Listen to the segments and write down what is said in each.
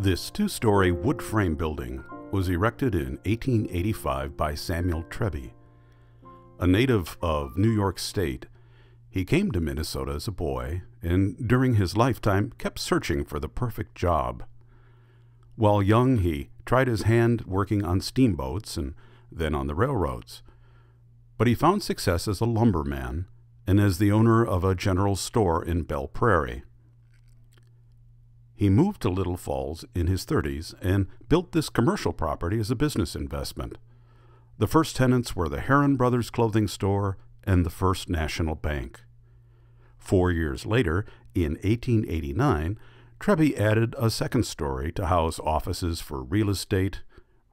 This two-story wood frame building was erected in 1885 by Samuel Trebby. A native of New York State, he came to Minnesota as a boy and during his lifetime kept searching for the perfect job. While young, he tried his hand working on steamboats and then on the railroads. But he found success as a lumberman and as the owner of a general store in Belle Prairie. He moved to Little Falls in his 30s and built this commercial property as a business investment. The first tenants were the Heron Brothers clothing store and the First National Bank. 4 years later, in 1889, Trebby added a second story to house offices for real estate,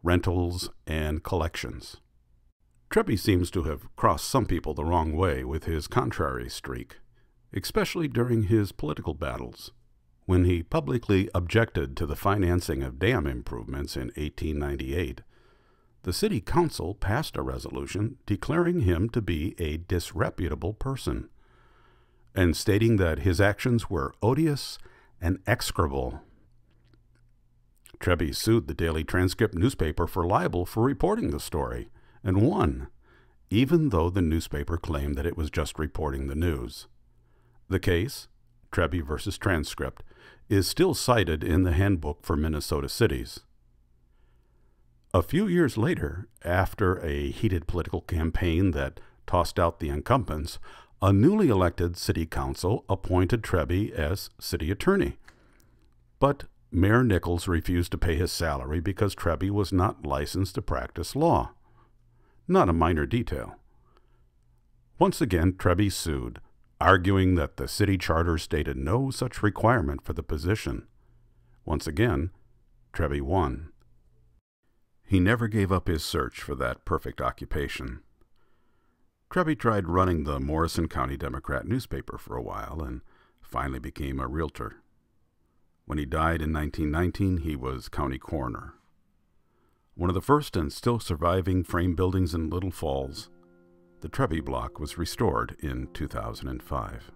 rentals, and collections. Trebby seems to have crossed some people the wrong way with his contrary streak, especially during his political battles. When he publicly objected to the financing of dam improvements in 1898, the city council passed a resolution declaring him to be a disreputable person and stating that his actions were odious and execrable. Trebby sued the Daily Transcript newspaper for libel for reporting the story and won, even though the newspaper claimed that it was just reporting the news. The case, Trebby versus Transcript, is still cited in the Handbook for Minnesota Cities. A few years later, after a heated political campaign that tossed out the incumbents, a newly elected city council appointed Trebby as city attorney. But Mayor Nichols refused to pay his salary because Trebby was not licensed to practice law. Not a minor detail. Once again, Trebby sued, arguing that the city charter stated no such requirement for the position. Once again, Trebby won. He never gave up his search for that perfect occupation. Trebby tried running the Morrison County Democrat newspaper for a while and finally became a realtor. When he died in 1919, he was county coroner. One of the first and still surviving frame buildings in Little Falls, the Trebby block was restored in 2005.